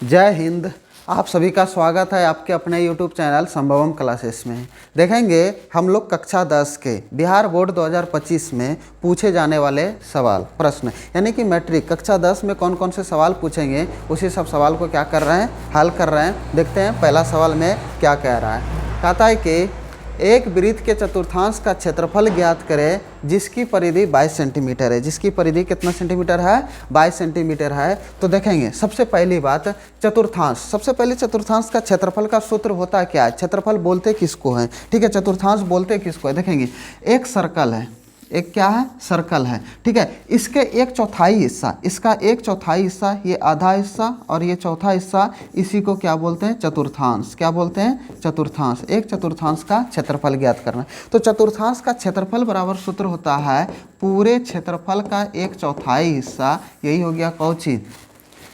जय हिंद। आप सभी का स्वागत है आपके अपने YouTube चैनल संभवम क्लासेस में। देखेंगे हम लोग कक्षा 10 के बिहार बोर्ड 2025 में पूछे जाने वाले सवाल प्रश्न, यानी कि मैट्रिक कक्षा 10 में कौन कौन से सवाल पूछेंगे, उसी सब सवाल को क्या कर रहे हैं, हल कर रहे हैं। देखते हैं पहला सवाल में क्या कह रहा है। कहता है कि एक वृत्त के चतुर्थांश का क्षेत्रफल ज्ञात करें जिसकी परिधि 22 सेंटीमीटर है। जिसकी परिधि कितना सेंटीमीटर है? 22 सेंटीमीटर है। तो देखेंगे सबसे पहली बात चतुर्थांश। सबसे पहले चतुर्थांश का क्षेत्रफल का सूत्र होता है क्या है? क्षेत्रफल बोलते किसको है? ठीक है, चतुर्थांश बोलते किसको है? देखेंगे एक सर्कल है, एक क्या है? सर्कल है। ठीक है, इसके एक चौथाई हिस्सा, इसका एक चौथाई हिस्सा, ये आधा हिस्सा और ये चौथा हिस्सा, इसी को क्या बोलते हैं? चतुर्थांश। क्या बोलते हैं? चतुर्थांश। एक चतुर्थांश का क्षेत्रफल ज्ञात करना। तो चतुर्थांश का क्षेत्रफल बराबर सूत्र होता है पूरे क्षेत्रफल का एक चौथाई हिस्सा, यही हो गया कौची,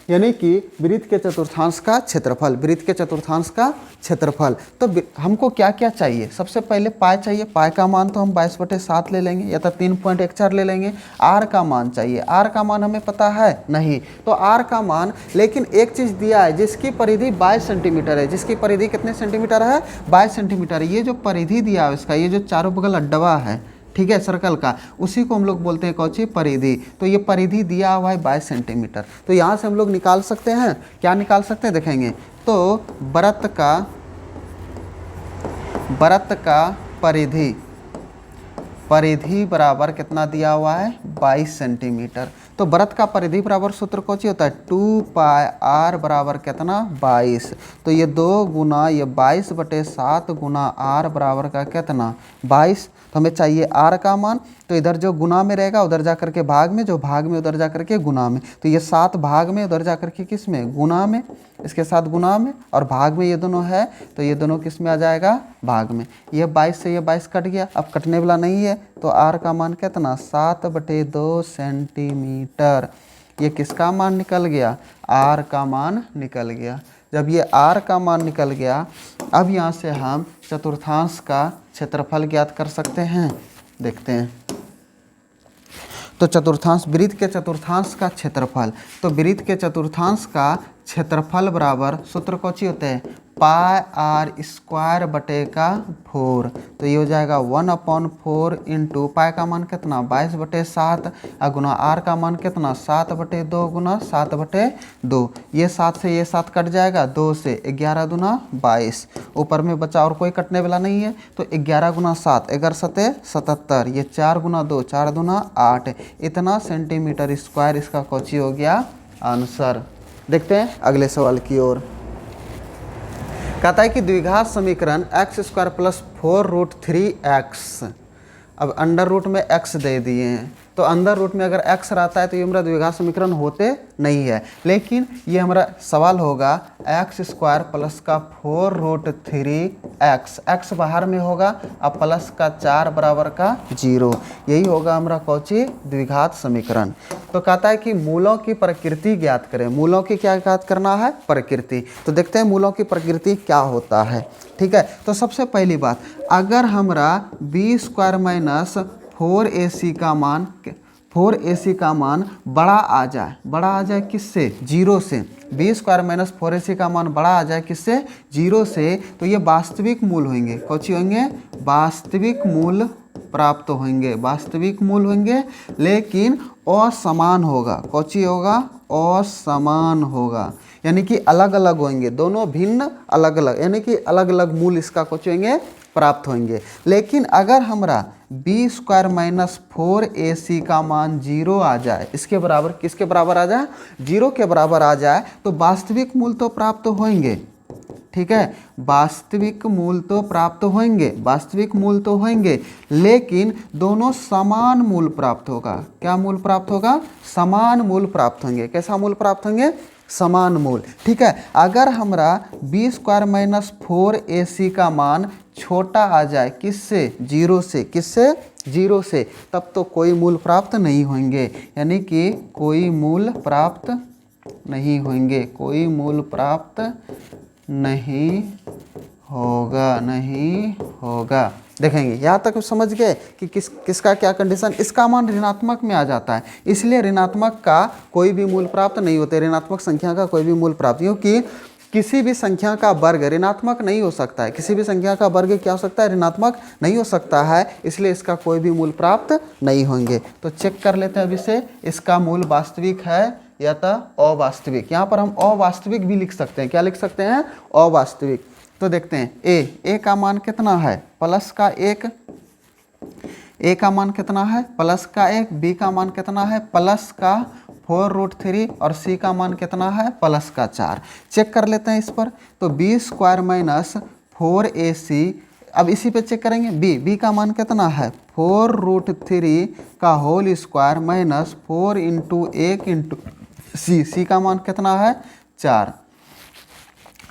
यानी कि वृत्त के चतुर्थांश का क्षेत्रफल। वृत्त के चतुर्थांश का क्षेत्रफल। तो हमको क्या क्या चाहिए? सबसे पहले पाई चाहिए। पाई का मान तो हम 22/7 ले लेंगे या तो 3.14 ले लेंगे। आर का मान चाहिए। आर का मान हमें पता है नहीं, तो आर का मान, लेकिन एक चीज़ दिया है जिसकी परिधि 22 सेंटीमीटर है। जिसकी परिधि कितने सेंटीमीटर है? 22 सेंटीमीटर। ये जो परिधि दिया है इसका, ये जो चारों बगल अड्डवा है, ठीक है, सर्कल का, उसी को हम लोग बोलते हैं कौची? परिधि। तो ये परिधि दिया हुआ है 22 सेंटीमीटर। तो यहाँ से हम लोग निकाल सकते हैं, क्या निकाल सकते हैं? देखेंगे तो वृत्त का परिधि बराबर कितना दिया हुआ है? 22 सेंटीमीटर। तो वृत्त का परिधि बराबर सूत्र कौची होता है? 2πr बराबर कितना? 22। तो ये 2 गुना ये 22/7 गुना r बराबर का कितना? 22। तो हमें चाहिए r का मान। तो इधर जो गुना में रहेगा उधर जा करके भाग में, जो भाग में उधर जा करके गुना में। तो ये 7 भाग में, उधर जा करके किस में? गुना में। इसके साथ गुना में और भाग में ये दोनों है, तो ये दोनों किस में आ जाएगा? भाग में। ये 22 से ये 22 कट गया, अब कटने वाला नहीं है। तो r का मान कितना? 7/2 सेंटीमीटर। ये किसका मान निकल गया? r का मान निकल गया। जब ये r का मान निकल गया, अब यहाँ से हम चतुर्थांश का क्षेत्रफल ज्ञात कर सकते हैं। देखते हैं तो चतुर्थांश, वृत्त के चतुर्थांश का क्षेत्रफल। तो वृत्त के चतुर्थांश का क्षेत्रफल बराबर सूत्र कौची होते हैं? πr²/4। तो ये हो जाएगा 1/4 इंटू पाई का मान कितना? 22/7 गुना आर का मान कितना? 7/2 गुना 7/2। ये 7 से ये 7 कट जाएगा, 2 से 11 दूना 22। ऊपर में बचा और कोई कटने वाला नहीं है, तो 11 गुना 7, 11 7 77। ये 4 गुना 2, 4 दूना 8। इतना सेंटीमीटर स्क्वायर इसका कौची हो गया? आंसर। देखते हैं अगले सवाल की ओर। कहता है कि द्विघात समीकरण x² + 4√3x। अब अंडर रूट में x दे दिए हैं, तो अंदर रूट में अगर x रहता है तो ये हमारा द्विघात समीकरण होते नहीं है। लेकिन ये हमारा सवाल होगा x² + का 4√3x। x बाहर में होगा, अब प्लस का 4 बराबर का 0। यही होगा हमारा कौची? द्विघात समीकरण। तो कहता है कि मूलों की प्रकृति ज्ञात करें। मूलों की क्या ज्ञात करना है? प्रकृति। तो देखते हैं मूलों की प्रकृति क्या होता है। ठीक है, तो सबसे पहली बात, अगर हमरा b² - 4ac का मान 4ac का मान बड़ा आ जाए, बड़ा आ जाए किससे? 0 से। b² - 4ac का मान बड़ा आ जाए किससे? 0 से। तो ये वास्तविक मूल होंगे। कौची होंगे? वास्तविक मूल प्राप्त होंगे। वास्तविक मूल होंगे, लेकिन असमान होगा। कौची होगा? असमान होगा, यानी कि अलग अलग होंगे। दोनों भिन्न अलग अलग, यानी कि अलग अलग मूल इसका कुछ होंगे, प्राप्त होंगे। लेकिन अगर हमरा b² - 4ac का मान 0 आ जाए, इसके बराबर, किसके बराबर आ जाए? 0 के बराबर आ जाए, तो वास्तविक मूल तो प्राप्त होंगे। ठीक है, वास्तविक मूल तो प्राप्त होंगे, वास्तविक मूल तो होंगे, लेकिन दोनों समान मूल प्राप्त होगा। क्या मूल प्राप्त होगा? समान मूल प्राप्त होंगे। कैसा मूल प्राप्त होंगे? समान मूल। ठीक है, अगर हमरा b² - 4ac का मान छोटा आ जाए किससे? 0 से। किससे? 0 से। तब तो कोई मूल प्राप्त नहीं होंगे, यानी कि कोई मूल प्राप्त नहीं होंगे। कोई मूल प्राप्त नहीं होगा, नहीं होगा। देखेंगे यहाँ तक समझ गए कि किसका क्या कंडीशन, इसका मान ऋणात्मक में आ जाता है, इसलिए ऋणात्मक का कोई भी मूल प्राप्त नहीं होते, ऋणात्मक संख्या का कोई भी मूल प्राप्त, क्योंकि किसी भी संख्या का वर्ग ऋणात्मक नहीं हो सकता है, किसी भी संख्या का वर्ग क्या हो सकता है, ऋणात्मक नहीं हो सकता है, इसलिए इसका कोई भी मूल प्राप्त नहीं होंगे। तो चेक कर लेते हैं अभी से, इसका मूल वास्तविक है या तो अवास्तविक। यहाँ पर हम अवास्तविक भी लिख सकते हैं, क्या लिख सकते हैं, अवास्तविक। तो देखते हैं ए का मान कितना है, प्लस का 1, ए का मान कितना है, प्लस का 1, बी का मान कितना है, प्लस का 4√3 और सी का मान कितना है, प्लस का 4। चेक कर लेते हैं इस पर, तो बी स्क्वायर माइनस 4ac, अब इसी पे चेक करेंगे, बी का मान कितना है, 4√3 का whole square minus 4 into 1 into C का मान कितना है, 4।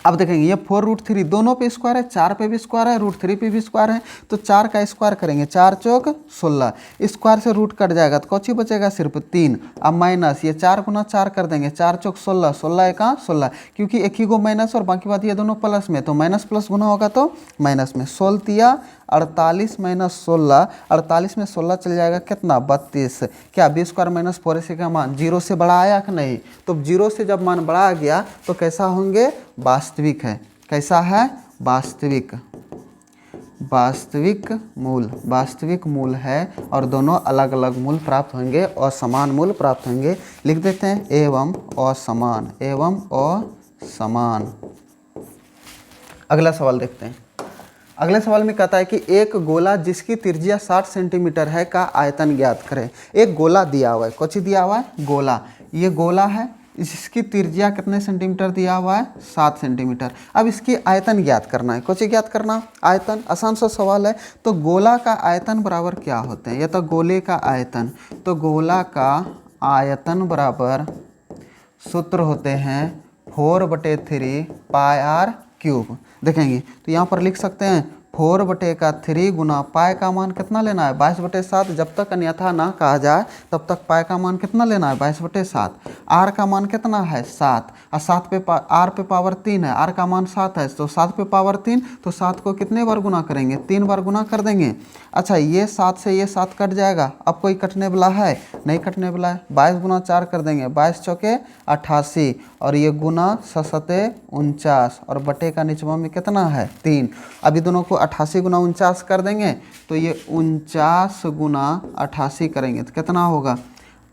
अब देखेंगे ये 4√3 दोनों पे स्क्वायर है, 4 पे भी स्क्वायर है, √3 पे भी स्क्वायर है, तो 4 का स्क्वायर करेंगे, 4 चौक 16, स्क्वायर से रूट कट जाएगा तो कौची बचेगा, सिर्फ 3। अब माइनस ये 4 गुना 4 कर देंगे, 4 चौक 16, 16 एका 16, क्योंकि एक ही को माइनस और बाकी बात ये दोनों प्लस में, तो माइनस प्लस गुना होगा तो माइनस में, 16 48 माइनस 16, 48 में 16 चल जाएगा कितना, 32। क्या बी स्क्वायर माइनस 4ac का मान 0 से बड़ा आया कि नहीं, तो 0 से जब मान बड़ा आ गया तो कैसा होंगे, वास्तविक है, कैसा है, वास्तविक, वास्तविक मूल है, और दोनों अलग अलग मूल प्राप्त होंगे और समान मूल प्राप्त होंगे। लिख देते हैं एवं असमान, एवं असमान। अगला सवाल देखते हैं। अगले सवाल में कहता है कि एक गोला जिसकी त्रिज्या 60 सेंटीमीटर है का आयतन ज्ञात करें। एक गोला दिया हुआ है, कुछ दिया हुआ है, गोला, ये गोला है, इसकी त्रिज्या कितने सेंटीमीटर दिया हुआ है, 7 सेंटीमीटर। अब इसकी आयतन ज्ञात करना है, कुछ ज्ञात करना, आयतन, आसान सा सवाल है। तो गोला का आयतन बराबर क्या होते हैं, या तो गोले का आयतन, तो गोला का आयतन बराबर सूत्र होते हैं 4/3 पाई आर क्यूब। देखेंगे तो यहाँ पर लिख सकते हैं 4/3 गुना पाई का मान कितना लेना है, 22/7। जब तक अन्यथा ना कहा जाए तब तक पाई का मान कितना लेना है, 22/7। आर का मान कितना है, 7, और 7 पे आर पे पावर 3 है, आर का मान 7 है, तो 7 पे पावर 3, तो 7 को कितने बार गुना करेंगे, 3 बार गुना कर देंगे। अच्छा ये 7 से ये 7 कट जाएगा, अब कोई कटने वाला है, नहीं कटने वाला है, 22 गुना 4 कर देंगे, 22 चौके 88, और ये गुना 7 49, और बटे का निचवा में कितना है, 3। अभी दोनों को 88 गुना 49 कर देंगे, तो ये 49 गुना 88 करेंगे तो कितना होगा,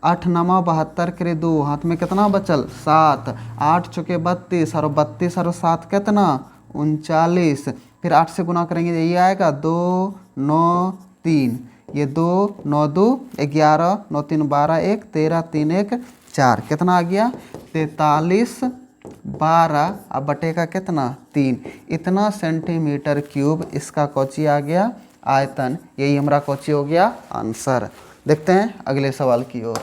8 9 72 करे 2, हाथ में कितना बचल, 7, 8 चौके 32, और 32 और 7 कितना, 39। फिर 8 से गुना करेंगे, ये आएगा 2 9 3, ये 2 9 2 11, 9 3 12, 1 13, 3 1 4, कितना आ गया, 43 12, अब बटे का कितना, 3। इतना सेंटीमीटर क्यूब इसका कौची आ गया, आयतन। यही हमारा कौची हो गया, आंसर। देखते हैं अगले सवाल की ओर।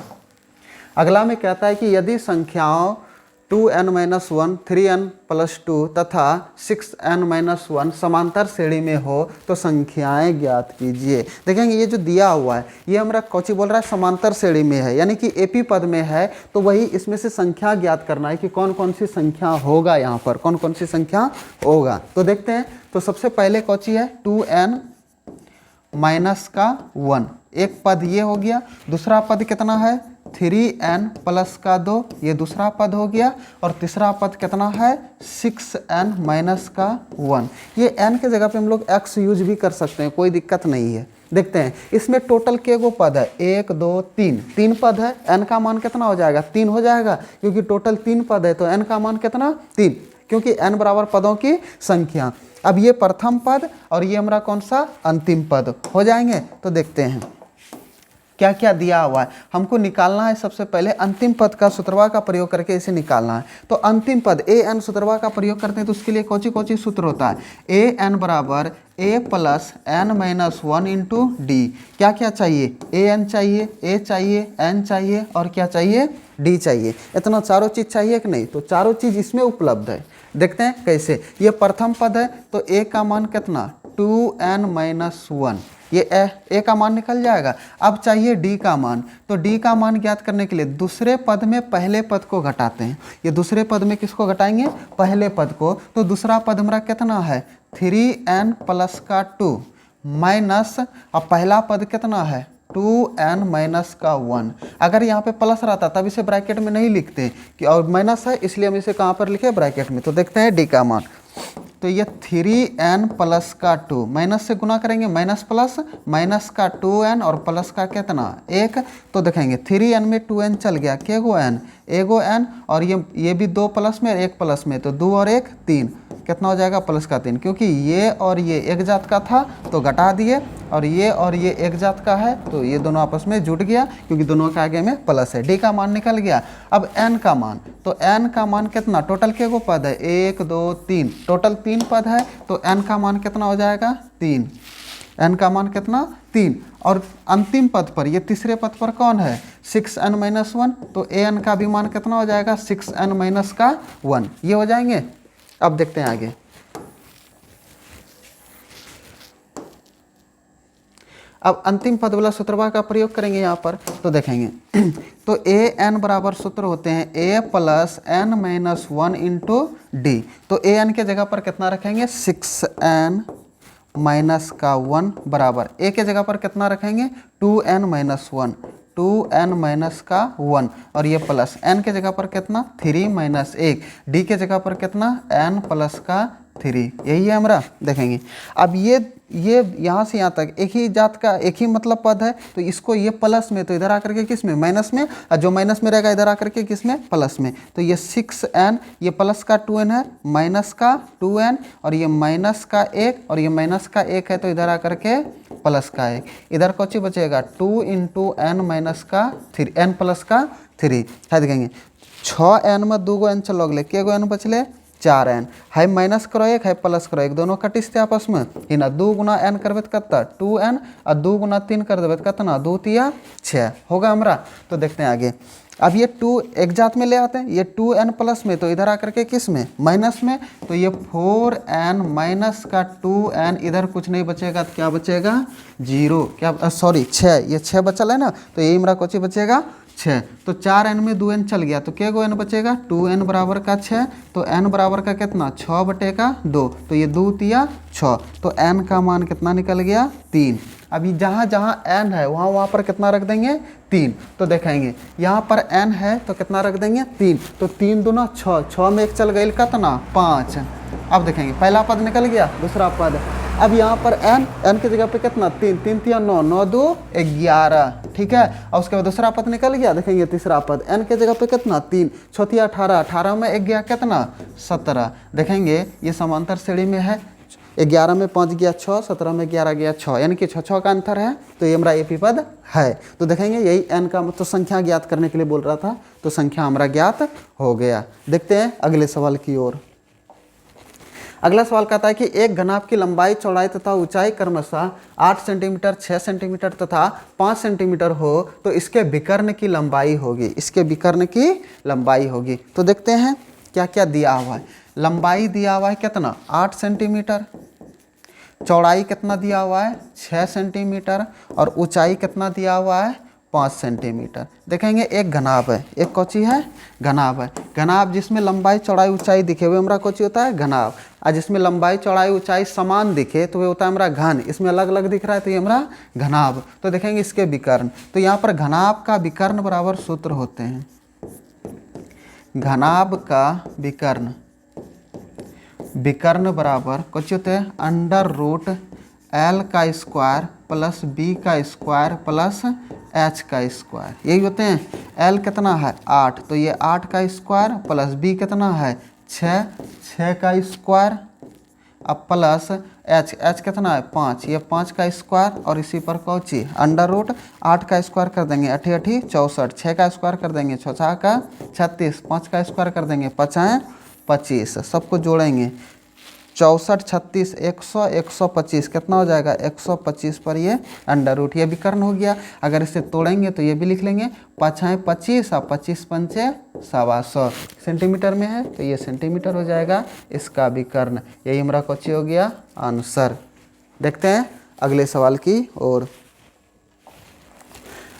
अगला में कहता है कि यदि संख्याओं 2n-1, 3n+2 तथा 6n-1 समांतर श्रेणी में हो तो संख्याएं ज्ञात कीजिए। देखेंगे ये जो दिया हुआ है ये हमारा कौची बोल रहा है, समांतर श्रेणी में है, यानी कि एपी पद में है, तो वही इसमें से संख्या ज्ञात करना है कि कौन कौन सी संख्या होगा, यहाँ पर कौन कौन सी संख्या होगा। तो देखते हैं, तो सबसे पहले कौची है, 2n-1, एक पद ये हो गया, दूसरा पद कितना है, 3n+2, ये दूसरा पद हो गया, और तीसरा पद कितना है, 6n-1। ये n के जगह पे हम लोग x यूज भी कर सकते हैं, कोई दिक्कत नहीं है। देखते हैं इसमें टोटल के गो पद है, 1 2 3, 3 पद है, n का मान कितना हो जाएगा, 3 हो जाएगा, क्योंकि टोटल 3 पद है, तो n का मान कितना, 3, क्योंकि n बराबर पदों की संख्या। अब ये प्रथम पद और ये हमारा कौन सा, अंतिम पद हो जाएंगे। तो देखते हैं क्या क्या दिया हुआ है, हमको निकालना है। सबसे पहले अंतिम पद का सूत्रवा का प्रयोग करके इसे निकालना है। तो अंतिम पद an सूत्रवा का प्रयोग करते हैं, तो उसके लिए कौची कौची सूत्र होता है, an बराबर a+n-1 इंटू डी। क्या क्या चाहिए, an चाहिए, a चाहिए, n चाहिए, और क्या चाहिए, d चाहिए। इतना चारों चीज़ चाहिए कि नहीं, तो चारों चीज़ इसमें उपलब्ध है। देखते हैं कैसे, ये प्रथम पद है, तो a का मान कितना 2n-1, ये ए का मान निकल जाएगा। अब चाहिए डी का मान, तो डी का मान ज्ञात करने के लिए दूसरे पद में पहले पद को घटाते हैं। ये दूसरे पद में किसको घटाएंगे? पहले पद को। तो दूसरा पद हमारा कितना है? 3n प्लस का 2 माइनस, अब पहला पद कितना है? 2n माइनस का 1। अगर यहाँ पे प्लस रहता तब इसे ब्रैकेट में नहीं लिखते कि, और माइनस है इसलिए हम इसे कहाँ पर लिखे? ब्रैकेट में। तो देखते हैं डी का मान। तो ये 3n प्लस का 2 माइनस से गुना करेंगे, माइनस प्लस, माइनस का 2n और प्लस का कितना? 1। तो देखेंगे 3n में 2n चल गया, के गो n? एगो n, और ये भी 2 प्लस में और 1 प्लस में, तो 2 और 1 3, कितना हो जाएगा? प्लस का 3। क्योंकि ये और ये एक जात का था तो घटा दिए, और ये एक जात का है तो ये दोनों आपस में जुट गया, क्योंकि दोनों के आगे में प्लस है। डी का मान निकल गया। अब n का मान, तो n का मान कितना? टोटल के गो पद है? 1 2 3, टोटल 3 पद है, तो n का मान कितना हो जाएगा? 3। n का मान कितना? 3। और अंतिम पद पर, ये तीसरे पद पर कौन है? 6n-1, तो an का भी मान कितना हो जाएगा? 6n-1, ये हो जाएंगे। अब देखते हैं आगे। अब अंतिम पद वाला सूत्रवा का प्रयोग करेंगे यहाँ पर, तो देखेंगे तो ए एन बराबर सूत्र होते हैं a plus n-1 into D. तो ए एन के जगह पर कितना रखेंगे? 6n माइनस का 1 बराबर, ए के जगह पर कितना रखेंगे? 2n-1, 2n माइनस का 1, और ये प्लस n के जगह पर कितना? 3 माइनस 1, डी के जगह पर कितना? n प्लस का 3, यही है हमारा। देखेंगे अब ये यहाँ से यहाँ तक एक ही जात का एक ही मतलब पद है, तो इसको ये प्लस में, तो इधर आकर के किस में? माइनस में, और जो माइनस में रहेगा इधर आकर के किस में? प्लस में। तो ये 6n, ये प्लस का 2n है, माइनस का 2n, और ये माइनस का 1, और ये माइनस का 1 है तो इधर आकर के प्लस का 1। इधर कौची बचेगा? 2 इंटू n माइनस का 3, n प्लस का 3 है। देखेंगे 6n में 2 गो n चलो अगले, के गो n बचले? 4n है, माइनस करो 1 है, प्लस करो 1, दोनों कटिसते आपस में ही ना। 2 गुना n करबे तो कितना? 2n, और 2 गुना 3 कर देवे तो कितना? 2 तिया 6 होगा हमारा। तो देखते हैं आगे। अब ये 2 एक जात में ले आते हैं, ये 2n प्लस में, तो इधर आकर के किस में? माइनस में, तो ये 4n माइनस का 2n, इधर कुछ नहीं बचेगा तो क्या बचेगा? 0, क्या सॉरी 6, ये 6 बचल है ना, तो यही हमारा कोची बचेगा? 6। तो 4n में 2n चल गया, तो क्या गो n बचेगा? 2n बराबर का 6, तो n बराबर का कितना? 6 बटे का 2, तो ये 2 तिया 6, तो n का मान कितना निकल गया? 3। अभी जहाँ जहाँ n है वहाँ पर कितना रख देंगे? 3। तो देखेंगे यहाँ पर n है तो कितना रख देंगे? 3। तो 3 दूना 6, 6 में 1 चल गई कितना? 5। अब देखेंगे पहला पद निकल गया, दूसरा पद। अब यहाँ पर n की जगह पे कितना? 3, 3 तिया 9, 9 2 11, ठीक है। और उसके बाद दूसरा पद निकल गया। देखेंगे तीसरा पद, n के जगह पे कितना? 3, 6 तिया 18, 18 में 1 गया कितना? 17। देखेंगे ये समांतर श्रेणी में है, 11 में 5 गया 6, 17 में 11 गया 6, यानी कि 6 का अंतर है, तो ये हमारा एपी पद है। तो देखेंगे यही n का तो संख्या ज्ञात करने के लिए बोल रहा था, तो संख्या हमारा ज्ञात हो गया। देखते हैं अगले सवाल की ओर। अगला सवाल कहता है कि एक घनाभ की लंबाई, चौड़ाई तथा ऊंचाई क्रमशः 8 सेंटीमीटर, 6 सेंटीमीटर तथा 5 सेंटीमीटर हो तो इसके विकर्ण की लंबाई होगी, इसके विकर्ण की लंबाई होगी। तो देखते हैं क्या क्या दिया हुआ है। लंबाई दिया हुआ है कितना? 8 सेंटीमीटर, चौड़ाई कितना दिया हुआ है? 6 सेंटीमीटर, और ऊंचाई कितना दिया हुआ है? 5 सेंटीमीटर। देखेंगे एक घनाभ है, एक कौची है? घनाभ है। घनाभ जिसमें लंबाई चौड़ाई ऊंचाई दिखे हुए हमारा कौची होता है? घनाभ। और जिसमें लंबाई चौड़ाई ऊंचाई समान दिखे तो वह होता है हमारा घन। इसमें अलग अलग दिख रहा है तो ये हमारा घनाभ। तो देखेंगे इसके विकर्ण, तो यहाँ पर घनाभ का विकर्ण बराबर सूत्र होते हैं, घनाभ का विकर्ण, विकर्ण बराबर कुछ होते हैं अंडर रूट l का स्क्वायर प्लस b का स्क्वायर प्लस h का स्क्वायर, यही होते हैं। l कितना है? 8, तो ये 8 का स्क्वायर प्लस b कितना है? 6, 6 का स्क्वायर, अब प्लस h कितना है? 5, ये 5 का स्क्वायर, और इसी पर कौची अंडर रूट 8 का स्क्वायर कर देंगे 8 8 64, 6 का स्क्वायर कर देंगे 6 का 36, 5 का स्क्वायर कर देंगे 5 25, सबको जोड़ेंगे 64 36 100 125, कितना हो जाएगा? 125 पर ये अंडर रूट, ये विकर्ण हो गया। अगर इसे तोड़ेंगे तो ये भी लिख लेंगे 5 25 और 25 पंचे 125 सेंटीमीटर में है, तो ये सेंटीमीटर हो जाएगा इसका विकर्ण। यही हमारा कौची हो गया? आंसर। देखते हैं अगले सवाल की ओर।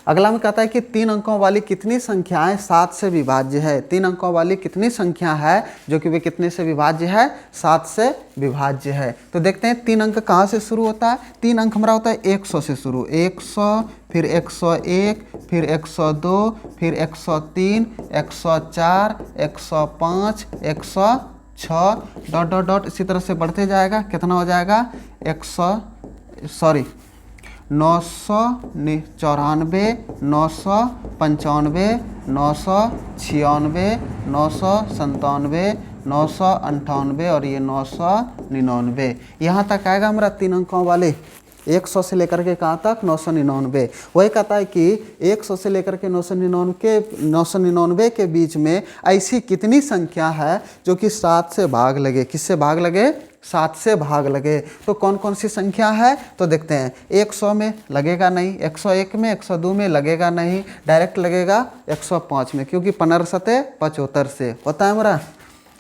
अगला में कहता है कि 3 अंकों वाली कितनी संख्याएं 7 से विभाज्य है। 3 अंकों वाली कितनी संख्या है जो कि वे कितने से विभाज्य है, 7 से विभाज्य है। तो देखते हैं 3 अंक कहाँ से शुरू होता है। 3 अंक हमारा होता है 100 से शुरू, 100 फिर 101 फिर 102 फिर 103 104 105 106 डॉट डॉट डॉट इसी तरह से बढ़ते जाएगा। कितना हो जाएगा 994 995 996 997 998 और ये 999। यहाँ तक आएगा हमारा 3 अंकों वाले 100 से लेकर के कहाँ तक 999। वही कहता है कि 100 से लेकर के 999 के बीच में ऐसी कितनी संख्या है जो कि 7 से भाग लगे। किससे भाग लगे, 7 से भाग लगे। तो कौन कौन सी संख्या है तो देखते हैं। 100 में लगेगा नहीं, 101 में 102 में लगेगा नहीं, डायरेक्ट लगेगा 105 में, क्योंकि 15 सते 75 से होता है हमारा।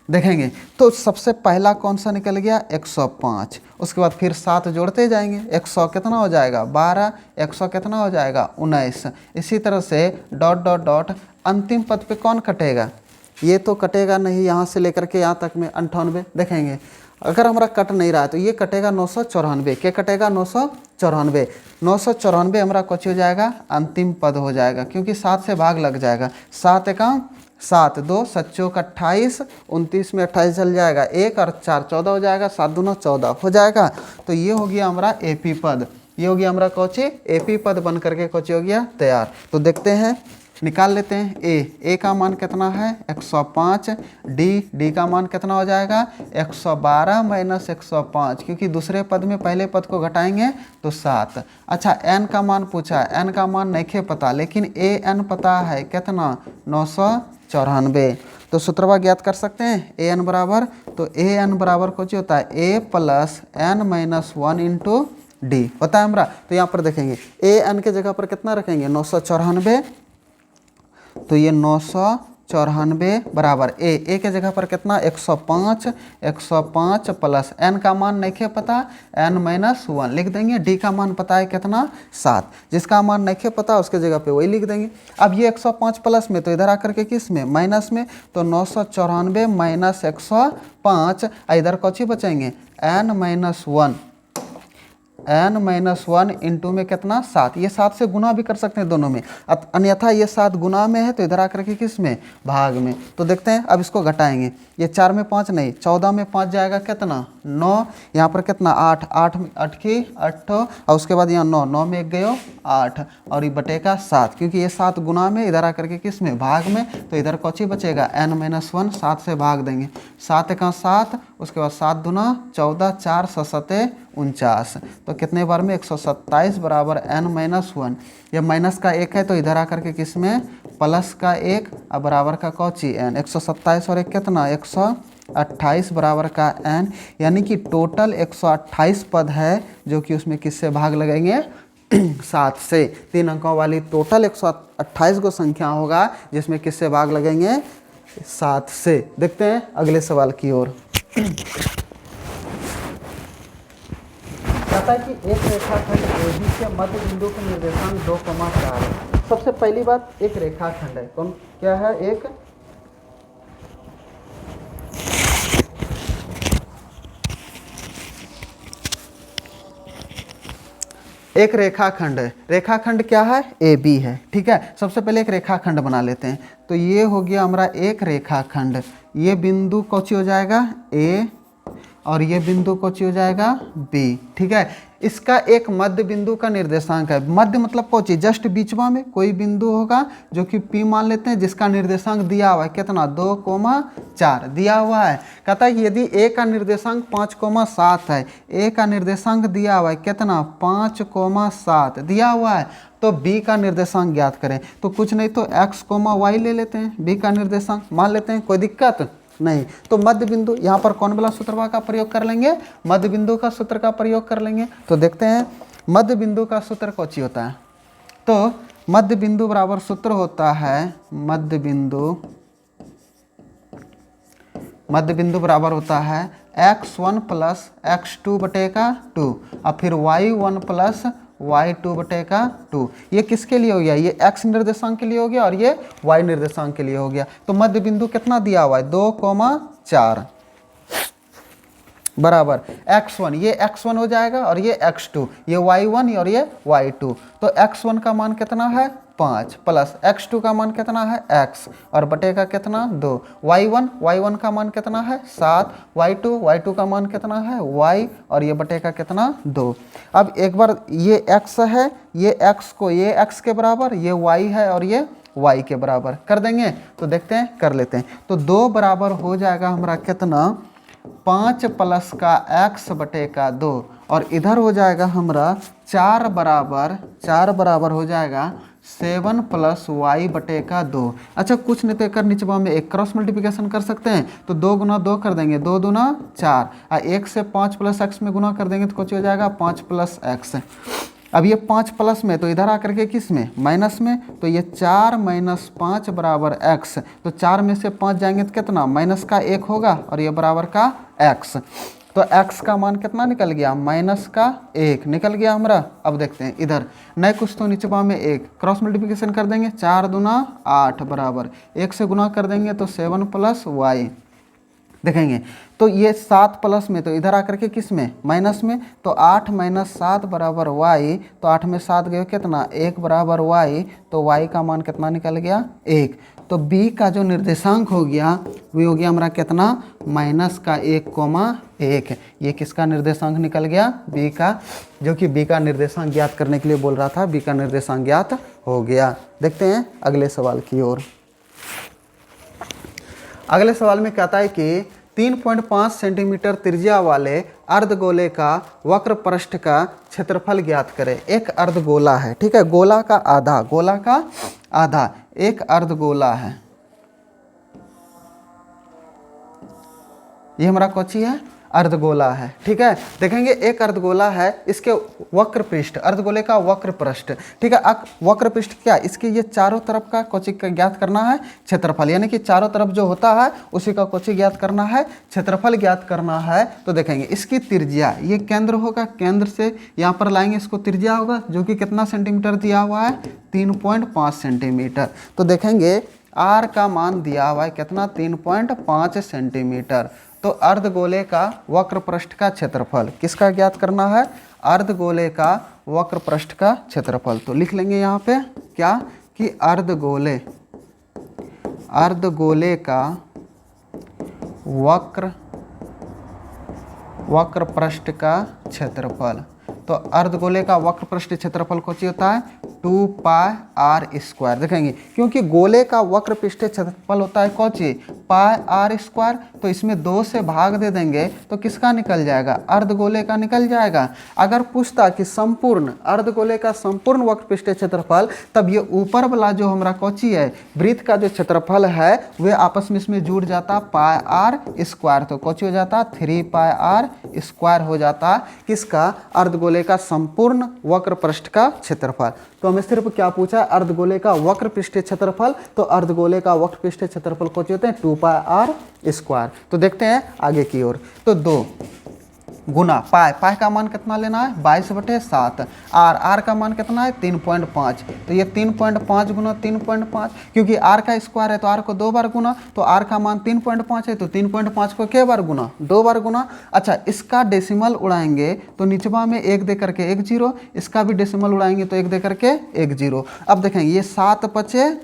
देखेंगे तो सबसे पहला कौन सा निकल गया 105। उसके बाद फिर 7 जोड़ते जाएंगे। 100 कितना हो जाएगा 12, 100 कितना हो जाएगा 19। इसी तरह से डॉट डॉट डॉट अंतिम पद पे कौन कटेगा, ये तो कटेगा नहीं। यहाँ से लेकर के यहाँ तक में 98। देखेंगे अगर हमारा कट नहीं रहा है तो ये कटेगा 994। क्या कटेगा 994। 994 हमारा कुछ हो जाएगा अंतिम पद हो जाएगा, क्योंकि 7 से भाग लग जाएगा। 7 एकाम 7, 2 7 चौक 28, 29 में 28 चल जाएगा, 1 और 4 14 हो जाएगा, 7 दूना 14 हो जाएगा। तो ये हो गया हमारा एपी पद। ये हो गया हमारा कौची एपी पद बन करके कौची हो गया तैयार। तो देखते हैं निकाल लेते हैं। ए का मान कितना है 105, डी का मान कितना हो जाएगा 112 माइनस 105, क्योंकि दूसरे पद में पहले पद को घटाएंगे तो 7। अच्छा एन का मान पूछा है, एन का मान नहीं पता, लेकिन ए एन पता है कितना 994। तो सूत्रवा ज्ञात कर सकते हैं ए एन बराबर, तो ए एन बराबर कुछ होता है A plus N minus 1 into D होता है हमारा। तो यहाँ पर देखेंगे ए एन के जगह पर कितना रखेंगे 994, तो ये 994 बराबर ए के जगह पर कितना 105, 105 प्लस एन का मान नहीं पता एन माइनस 1 लिख देंगे। डी का मान पता है कितना 7, जिसका मान नहीं पता उसके जगह पे वही लिख देंगे। अब ये 105 प्लस में तो इधर आकर के किस में माइनस में, तो 994 माइनस 105, इधर कौची बचेंगे N minus 1, N minus 1 into में कितना 7। ये 7 से गुना भी कर सकते हैं दोनों में, अन्यथा ये 7 गुना में है तो इधर आकर के किस में भाग में। तो देखते हैं अब इसको घटाएंगे। ये 4 में 5 नहीं, 14 में 5 जाएगा कितना 9, यहाँ पर कितना 8, 8 की 8 और उसके बाद यहाँ 9, 9 में 1 गयो 8 और ये बटेगा 7, क्योंकि ये 7 गुना में इधर आकर के किस में भाग में। तो इधर कौची बचेगा एन माइनस 1, 7 से भाग देंगे, 7 का 7, उसके बाद 7 दूना 14, 4 7 49, तो कितने बार में 127 बराबर एन माइनस 1। यह माइनस का 1 है तो इधर आकर के किस में प्लस का 1 और बराबर का कौची एन। 127 और 1 कितना 128 बराबर का एन, यानी कि टोटल 128 पद है जो कि उसमें किससे भाग लगेंगे 7 से। 3 अंकों वाली टोटल 128 को संख्या होगा जिसमें किससे भाग लगेंगे 7 से। देखते हैं अगले सवाल की ओर। कहता है कि एक रेखाखंड AB के मध्य बिंदु के निर्देशांक 2,4 है। सबसे पहली बात एक रेखाखंड है, कौन क्या है एक रेखाखंड है। रेखाखंड क्या है AB है, ठीक है। सबसे पहले एक रेखाखंड बना लेते हैं। तो ये हो गया हमारा एक रेखाखंड, ये बिंदु कौची हो जाएगा A और ये बिंदु कौची हो जाएगा B, ठीक है। इसका एक मध्य बिंदु का निर्देशांक है। मध्य मतलब कौची जस्ट बीचवा में कोई बिंदु होगा जो कि P मान लेते हैं, जिसका निर्देशांक दिया हुआ है कितना 2,4 दिया हुआ है। कहता है कि यदि A का निर्देशांक 5,7 है, A का निर्देशांक दिया हुआ है कितना 5,7 दिया हुआ है, तो B का निर्देशांक ज्ञात करें। तो कुछ नहीं तो x, y ले लेते हैं, B का निर्देशांक मान लेते हैं, कोई दिक्कत नहीं। तो मध्य बिंदु यहाँ पर कौन वाला सूत्र का प्रयोग कर लेंगे, मध्य बिंदु का सूत्र का प्रयोग कर लेंगे। तो देखते हैं मध्य बिंदु का सूत्र कौची होता है। तो मध्य बिंदु बराबर सूत्र होता है मध्य बिंदु मध्य बिंदु बराबर होता है x1 प्लस x2 बटे का 2 और फिर y1 प्लस y2 बटे का 2। ये किसके लिए हो गया? ये x निर्देशांक के लिए हो गया और ये y निर्देशांक के लिए हो गया। तो मध्य बिंदु कितना दिया हुआ है? 2,4 बराबर x1, ये x1 हो जाएगा और ये x2, ये y1 और ये y2। तो x1 का मान कितना है? 5 प्लस x2 का मान कितना है? x और बटे का कितना? 2। y1 का मान कितना है? 7। y2 का मान कितना है? y और ये बटे का कितना? 2। अब एक बार ये x है, ये x को ये x के बराबर, ये y है और ये y के बराबर कर देंगे। तो देखते हैं, कर लेते हैं। तो 2 बराबर हो जाएगा हमारा कितना? 5 प्लस का x बटे का 2 और इधर हो जाएगा हमारा 4 बराबर हो जाएगा 7 प्लस y बटे का 2। अच्छा, कुछ नहीं तो एक नीचवा में एक क्रॉस मल्टीप्लिकेशन कर सकते हैं। तो 2 गुना 2 कर देंगे, 2 दूना 4 और 1 से 5 प्लस x में गुना कर देंगे तो कुछ हो जाएगा 5 प्लस x। अब ये 5 प्लस में तो इधर आकर के किस में? माइनस में। तो ये 4 माइनस 5 बराबर x। तो 4 में से 5 जाएंगे तो कितना? माइनस का 1 होगा और ये बराबर का x। तो x का मान कितना निकल गया? माइनस का 1 निकल गया हमारा। अब देखते हैं इधर, नए कुछ तो नीचे में 1 क्रॉस मल्टीप्लिकेशन कर देंगे। 4 दूना 8 बराबर 1 से गुना कर देंगे तो 7 प्लस y देखेंगे। तो ये 7 प्लस में तो इधर आकर के किस में? माइनस में। तो 8 माइनस 7 बराबर y। तो 8 में 7 गए कितना? 1 बराबर y। तो y का मान कितना निकल गया? 1। तो b का जो निर्देशांक हो गया वो हो गया हमारा कितना? माइनस का 1,1। ये किसका निर्देशांक निकल गया? b का, जो कि b का निर्देशांक ज्ञात करने के लिए बोल रहा था। b का निर्देशांक ज्ञात हो गया। देखते हैं अगले सवाल की ओर। अगले सवाल में कहता है कि 3.5 सेंटीमीटर त्रिज्या वाले अर्धगोले का वक्र पृष्ठ का क्षेत्रफल ज्ञात करें। एक अर्धगोला है, ठीक है, गोला का आधा एक अर्धगोला है। ये हमारा कौची है? अर्धगोला है, ठीक है। देखेंगे एक अर्धगोला है, इसके वक्र पृष्ठ, अर्धगोले का वक्र पृष्ठ, ठीक है। वक्र पृष्ठ क्या? इसके ये चारों तरफ का कौची का ज्ञात करना है? क्षेत्रफल, यानी कि चारों तरफ जो होता है उसी का कौची ज्ञात करना है? क्षेत्रफल ज्ञात करना है। तो देखेंगे इसकी त्रिज्या, ये केंद्र होगा, केंद्र से यहाँ पर लाएंगे, इसको त्रिज्या होगा जो कि कितना सेंटीमीटर दिया हुआ है? 3.5 सेंटीमीटर। तो देखेंगे r का मान दिया हुआ है कितना? 3.5 सेंटीमीटर। तो अर्धगोले का वक्र पृष्ठ का क्षेत्रफल किसका ज्ञात करना है? अर्धगोले का वक्र पृष्ठ का क्षेत्रफल। तो लिख लेंगे यहाँ पे क्या कि अर्धगोले का वक्र पृष्ठ का क्षेत्रफल। तो अर्धगोले का वक्र पृष्ठ क्षेत्रफल कौन सी होता है? 2πr²। देखेंगे क्योंकि गोले का वक्र पृष्ठ क्षेत्रफल होता है कौन सी? πr²। तो इसमें 2 से भाग दे देंगे तो किसका निकल जाएगा? अर्धगोले का निकल जाएगा। अगर पूछता कि संपूर्ण अर्धगोले का संपूर्ण वक्र पृष्ठ क्षेत्रफल, तब ये ऊपर वाला जो हमारा कौची है वृत्त का जो क्षेत्रफल है वे आपस में इसमें जुड़ जाता πr²। तो कौची हो जाता? 3πr² हो जाता किसका? अर्धगोले का संपूर्ण वक्र पृष्ठ का क्षेत्रफल। तो हमें सिर्फ क्या पूछा? अर्धगोले का वक्र पृष्ठीय क्षेत्रफल। तो अर्धगोले का वक्र पृष्ठीय क्षेत्रफल कौन होते हैं? 2πr²। तो देखते हैं आगे की ओर। तो 2 गुना पाई का मान कितना लेना है? 22/7। आर का मान कितना है? 3.5। तो ये 3.5 गुना 3.5, क्योंकि आर का स्क्वायर है तो आर को 2 बार गुना। तो आर का मान 3.5 है तो 3.5 को क्या बार गुना? 2 बार गुना। अच्छा, इसका डेसिमल उड़ाएंगे तो निचवा में 1 दे करके 1 0, इसका भी डेसिमल उड़ाएंगे तो 1 दे करके 1 0। अब देखेंगे ये 7×5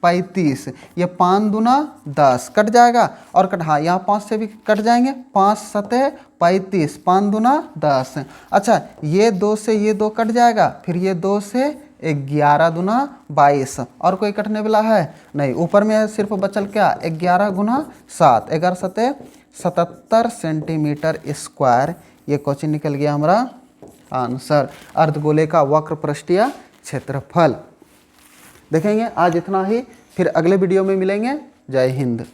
= 35, ये 5 दूना 10 कट जाएगा और कट, हाँ यहाँ 5 से भी कट जाएंगे। 5×7 = 35, 5 दूना 10। अच्छा, ये 2 से ये 2 कट जाएगा, फिर ये 2 से 11 दूना 22। और कोई कटने वाला है नहीं, ऊपर में सिर्फ बचल क्या? 11 गुना 7, 11×7 = 77 सेंटीमीटर स्क्वायर। ये क्वेश्चन निकल गया हमारा आंसर, अर्धगोले का वक्र पृष्ठीय क्षेत्रफल। देखेंगे आज इतना ही, फिर अगले वीडियो में मिलेंगे। जय हिंद।